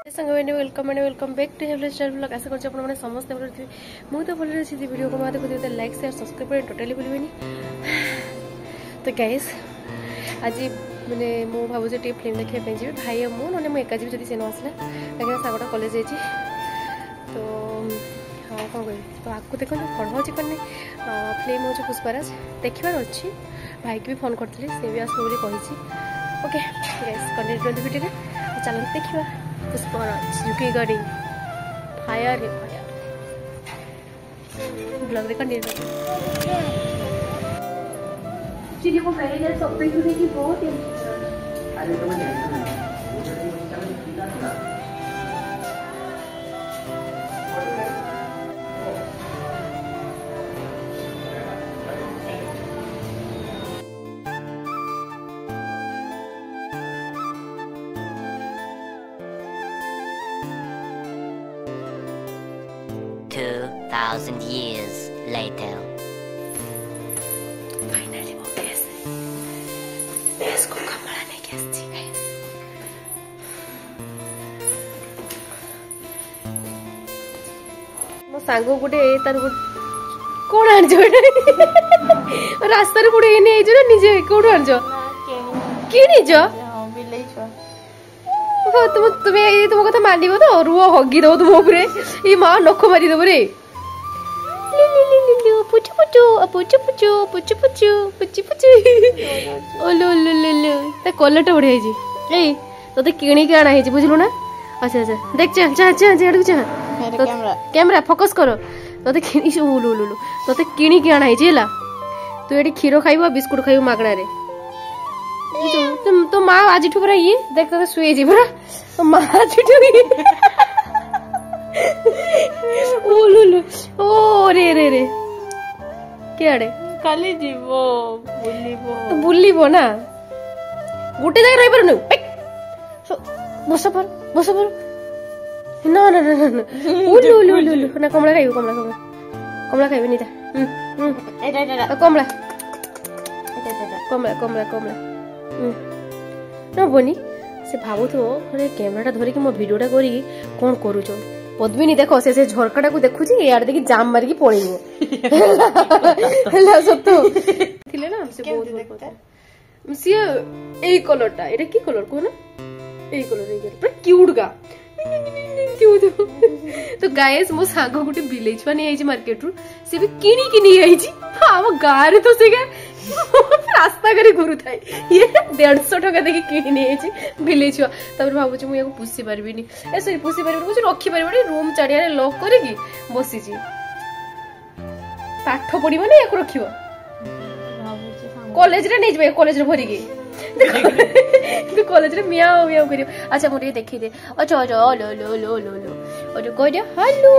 सांगने welcome back to हेवलेस style blog. आशा करछि आपण माने समस्त भल थे। मु तो भल रही वीडियो को माते को लाइक शेयर सब्सक्राइब कर टोटली भूलबेनी। तो गाइस आज माने मु भाबु जे टे फिल्म देखिया पे जे भाई मु नने मु एका जीव जदी से न आसला काकना सागटा कॉलेज जाई तो हां कोन गई तो आकु देखो कोन होची कोन फिल्म हो पुष्पराज देखिबार अछि। भाई के भी फोन करथले से भी आसो बोली कहिछि। Okay guys continue the video रे चलन देखिबा पुष्पराज झुकेगाड़ी फायर है फायर ब्लॉग रे कंटिन्यू चीजें को पहले जब सब पे सुने की बहुत है। अरे तो मैं $2,000 years later. Finally वो कैसे मैं इसको कमरा नहीं कैसी गाइस मो सांगो गुटे तार कोण आनजो रास्ता रे गुटे एने आइजो ना निजे कोण आनजो की निजो बिलेई छ तुम कथा मानिब तो रुह हगी दो तुम उपरे ई मां नख मारी दब रे पुचु पुचु पुचु पुचु पुचु पुचु पुचु पुचु ओलो लो लो लो ता कलरटा बढ़िया हिजी ए तते किणी के आना हिजी बुझलु ना। अच्छा अच्छा देख चा चा चा जेडू चा कैमरा फोकस करो तते किणी ओलो लो लो तते किणी के आना हिजी हला तू एडी खीरो खाइबो बिस्कुट खाइबो मागणा रे तुम तो माँ आज पूरा ये देख तो सुए जी पूरा तो माँ आज ओ लुलु ओ रे रे रे क्या रे काली जीवो बुलिबो ना गुटे जगह रही परनु बस पर ना ना ना ना ओ लुलु लुलु ना कमला खाइबो नीता एटा कमला कमला कमला कमला ना बनी से भावु तो अरे कैमराटा धरिक मो वीडियोटा करी कोन करू छ पद्मिनी देखो से झरकाटा को देखु छी यार देखि जाम मार के पळेबो हला सत्तो थिले ना से बहुत देखता से ए कलरटा एटा की कलर को ना ए कलर पर क्यूट गा तो गाइस मो सागो गुटे विलेज पानी आइजी मार्केट रु से भी किनी आइजी हम गारे तो से गा रास्ता करे गुरु थाई ये 150 टका देखि किनी नै आइजी विलेज तबर भाबु छु मु याको पुसी परबिनी ए सॉरी पुसी परबिनी कुछ रखी परबिनी रूम चाडिया रे लॉक करे की बसी छी पाठ पढिबो नै याको रखिबो भाबु छु कॉलेज रे नै जबे कॉलेज रे भरी की तो कॉलेज रे मियाओ मियाओ करियो। अच्छा मोरे देखि दे अच्छा अच्छा लो लो लो लो लो और कोइ दे हेलो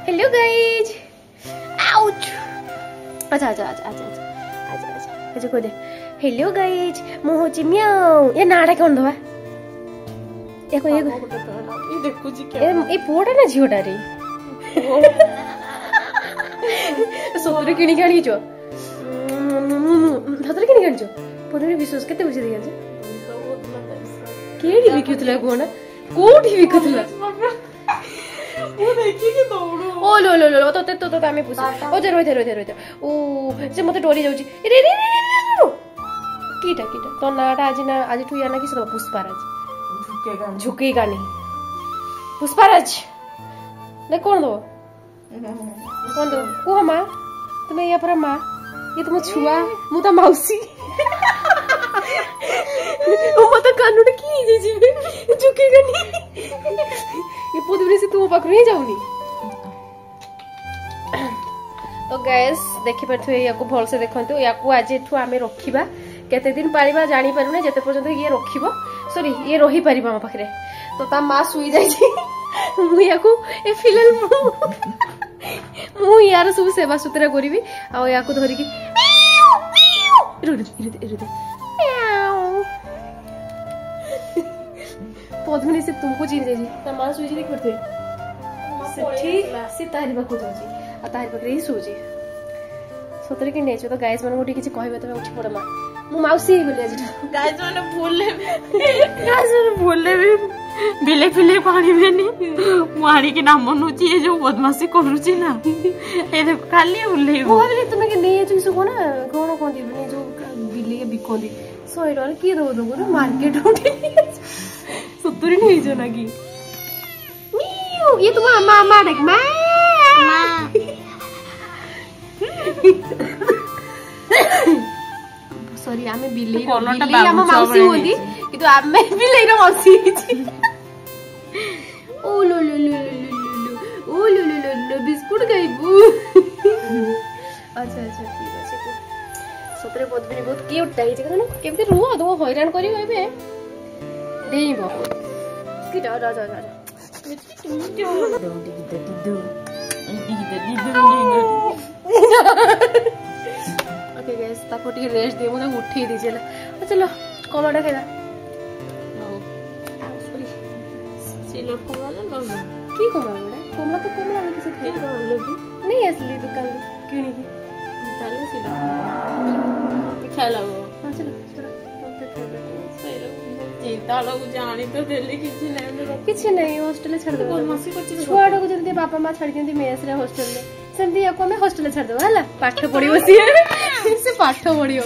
हेलो गाइस आउट अच्छा अच्छा अच्छा अच्छा अच्छा कोइ दे हेलो गाइस मो होची मियाओ ये नाडा कोन दबा ए को ये देखु जी क्या ए पोडा ना झियोटा रे सोतरे किनी कानी जो सोतरे किनी कानी जो पदरे विश्वास केते बुझे दिया जे केडी बिकुतला कोना कोठी बिकुतला वो देखि के दौड़ो ओ लो लो लो तो आमे पुछ ओ जे रोइते ओ जे मते डोरी जाउची रे रे कीटा तो नाटा आज ठु याना कि पुष्पराज झुकेगा नहीं पुष्पराज ले कौन दो को मां तुम्हें या पर मां ये तुम छुआ मु त मौसी ओ मत कानुड की जी झुकेगा नहीं ये पदुरे से तू पाखर ही जाउनी। तो गाइस देखि परथु याको भल से देखंतु याको आज एठु आमे रखिबा केते दिन पारिबा जानि परने जते पर्यंत ये रखिबो सॉरी ये रही पारिबा हम पाखरे तो ता मां सुई जाई छी मु याको ए फिलहाल मु यार सब सेवा सुतरा करिवि आ याको धरि की इरुदे पद्मिनी से तुमको चिन जाई ता मां सुई जी देख परथे ठीक से तारी बाकू जाउची आ तारी पाखरे ही सुजी सतरे कि नेचो तो गाइस मन गोटी किछि कहबे तमे उठी पड़मा मु माउसी बोले आज गाइस माने भूलले भी बिले फिले पानी बेनी मुआरी के नाम मनुची ये जो बदमाशी करूची ना ए देख खाली उल्ले भाभी तुम्हें के नहीं जो इसको ना कौन कौन दी बने जो बिल्ली के बिकोंदी सो इट वाला की दो ना मार्केट उठे सुतुरी नहीं जो ना की मियो ये तुम मामा देख मां सॉरी आमे बिल्ली आम मौसी होती कि आमे बिल्ली रो मौसी ओ लो लो लो लो ओ लो लो लो बिस्कुट खाइबू अच्छा अच्छा ठीक আছে सतरे पद्मिनी बहुत क्यूट टाइज ना केमती रुह तो हैरान करी होइबे देइबो कि जा जा जा जा ओके गाइस ताको टी रेस्ट दे मुझे उठी दी चला चलो कमड़ा खाइला सॉरी सिलो कोला ना की कमड़ा कमला तो कमला है किसे खाई नहीं असली दुकान क्यों नहीं ताले सिलो खेला वो हां चलो चलो चिंता लोग जानी तो दिल्ली किसी नहीं हॉस्टल छाड़ दो छुआड़ को जल्दी बापा माँ छाड़ दियंती मेस रे हॉस्टल रे सेमती याको हमें हॉस्टल छाड़ दो हला पाठ पढ़ियो से पाठ पढ़ियो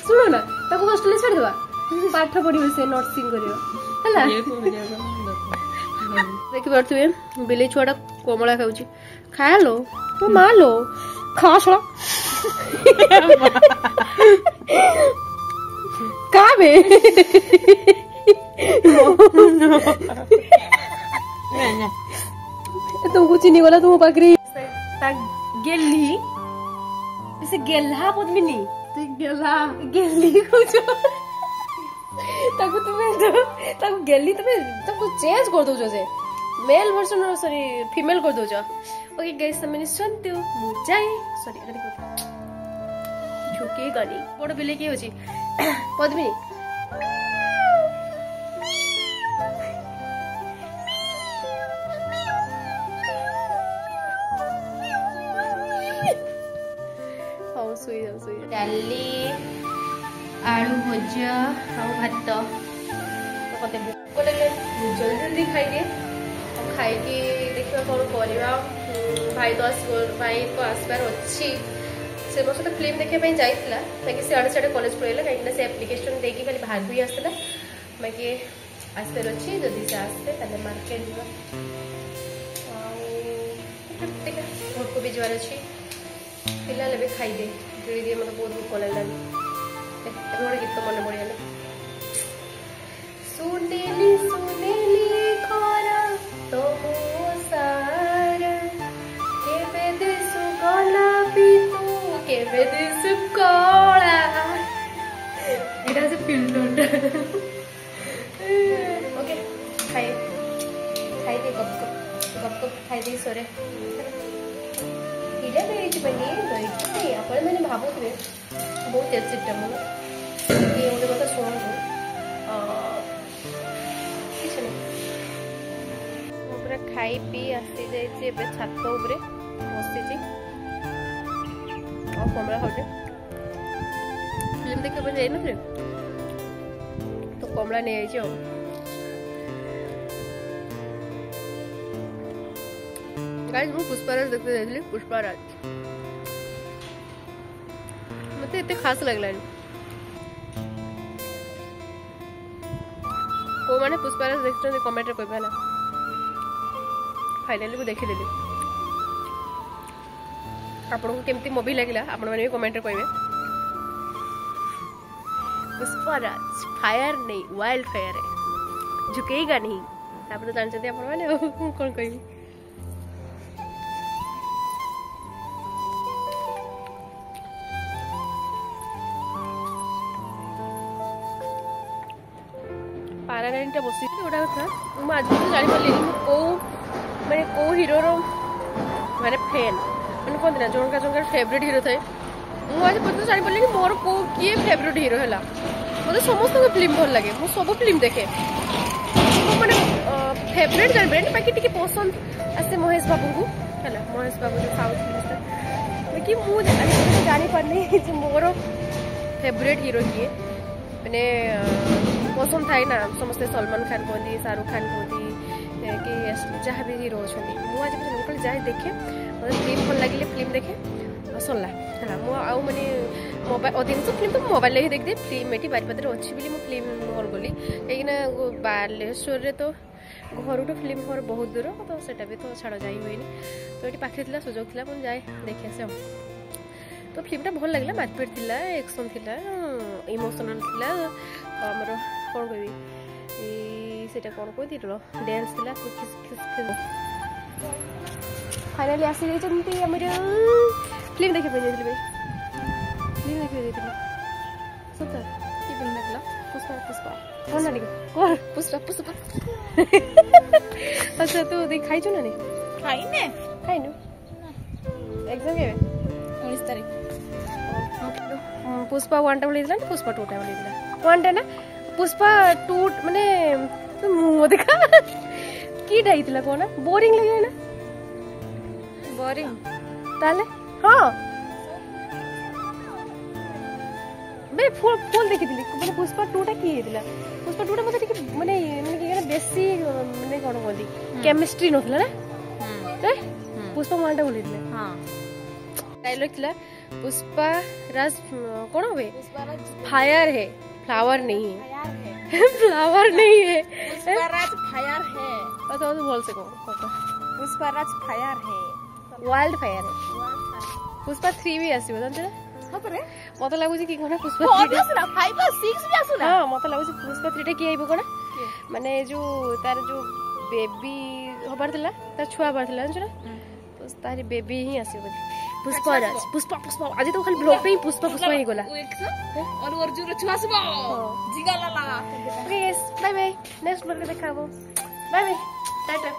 सुनो ना ताको हॉस्टल छाड़ दवा पाठ पढ़ियो से नर्सिंग करियो हला देखि परथुए बिले छुआड़ा कोमला खाउची खा लो तो मां लो खा छड़ा काबे तुमको चीनी वाला तुम पाकरी गेली इसे गेल्हा पद्मिनी तो गेली कुछ ताको तुम्हें ताको गेली तुम्हें तुमको चेंज कर दो जे मेल वर्जन सॉरी फीमेल कर दो ओके गाइस मैंने सुनते हो मुजाई सॉरी अरे को झुके गानी बड़ बिले के होची पद्मिनी डाली आलू भजा और भात तो कते भूख लगे जल्दी जल्दी खाइए खाई देखा कौन करवा भाई तो भाई को आसबार अच्छी से मो सहित फिल्म देखा जाइला बाकी सीआड़े सीआड़े कॉलेज पड़ेगा कहीं से एप्लिकेशन देकी खाली बाहर भी आसला बाकी आसबार अच्छी जदि से आसते ताले मार्केट देखा घर को भी जवार अच्छी पिला भी खाईदे गिड़ी दिए मतलब बहुत भूख लगे गोटे गीत मन पड़गला सुनेली सुनेली खरा तो सारा केबे दिसु गोलापी तू केबे दिसु कला एटा से फिल्म ओके खाई खाई दे गप खाई दे सोरे इले बेच बनी गई आपण मैंने भाबुथे बहुत टेस्टी मन ये गोटे कथा शुणु पूरा खाई पी आसी जाइए छात उपरे बसी कमला खाऊे फिल्म देखा जाए न तो कमला नहीं आई गाइस मु पुष्पाराज देखते जाइए पुष्पाराज मत एते खास लगला को माने पुष्पाराज देखते कमेंट रे कहबा ना फाइनली को देखिदेली आपन को केमती मूवी लागला आपन माने भी कमेंट रे कहबे पुष्पाराज फायर नहीं वाइल्ड फायर है झुकेगा नहीं आप तो जानते आपन माने कोन कहबी पारालाइनटा बसी गोटा कथा मुझे आज तो जानी पारे कौ मैंने कौ हिरोर माने फैन मैंने कहते ना जन का फेवरेट हिरो थाए मुझे आज पर्यटन जानी पारे मोर कौ किए फेवरेट हिरो है मतलब समस्त फिल्म भल लगे मुझे सब फिल्म देखे मैंने फेवरेट जानी बाकी टी पसंद आसे महेश बाबू को है महेश बाबू जो साउथ फिल्म बाकी मुझे जानी पारे मोर फेवरेट हिरो किए मैंने पसंद थाए ना समस्ते सलमान खान कहती शाहरुख खान कहती कि जहाँ भी हिरो अच्छा मुझे जाए देखे फिल्म भल लगे फिल्म देखे सरला है मैंने मोबाइल अधिकांश फिल्म तो मोबाइल ही देखिए फिल्म ये बारिपदार अच्छी बोली मुझे फिल्म हल गली कहीं बालेश्वर तो घर तो फिल्म हल बहुत दूर तो सेटा भी तो छाड़ जा हुए तो ये पाखे थी सुजोग थी मुझे जाए देखी आसे तो फिल्मटा भल लगे मारपीट थी एक्शन थी इमोशनल थी आमर कौन कह सेटा कौन कह डांस थी फाइनाली आसी आमर फिल्म देखा पे जाइए फिल्म देखा जाइए सत कि फिल्म देखला पुष्पा पुष्पा कौन ना कौन पुष्पा पुष्पा अच्छा तू देख खाई छु ना नहीं खाई नु एग्जाम के 19 तारीख पुष्पा 1 टा बोली दिला पुष्पा 2 टा बोली दिला 1 टा ना पुष्पा 2 माने मुंह देखा की डाइतला कोना बोरिंग लगे ना बोरिंग ताले हाँ मैं फुल देखी मैंने पुष्पा 2 टा किए पुष्पा 2 टा मत माने बेसी माने कौन कहती केमिस्ट्री नथला ना पुष्पा 1 टा बोली डायलॉग थिला पुष्पा राज कौन हुए फायर है फ्लावर नहीं है फ्लावर नहीं है पुष्पा राज फायर है तो बोल सको पुष्पा राज फायर है वाइल्ड फायर है पुष्पा 3 भी आसीबो जानते सतरे मत लागुची कि कोना पुष्पा 3 आसुना 5 और 6 भी आसुना हां मत लागुची पुष्पा 3 टा की आइबो कोना माने जो तार जो बेबी होबार थिला तार छुआ बार थिला जानते तो तारी बेबी ही आसीबो पुष्पा राज पुष्पा पुष्पा आज तो खाली ब्लॉग पे ही पुष्पा पुष्पा ही गोला और अर्जुन छुआ आसीबो जिगा लाला okay bye bye next blog में देखाबो बाय बाय टाटा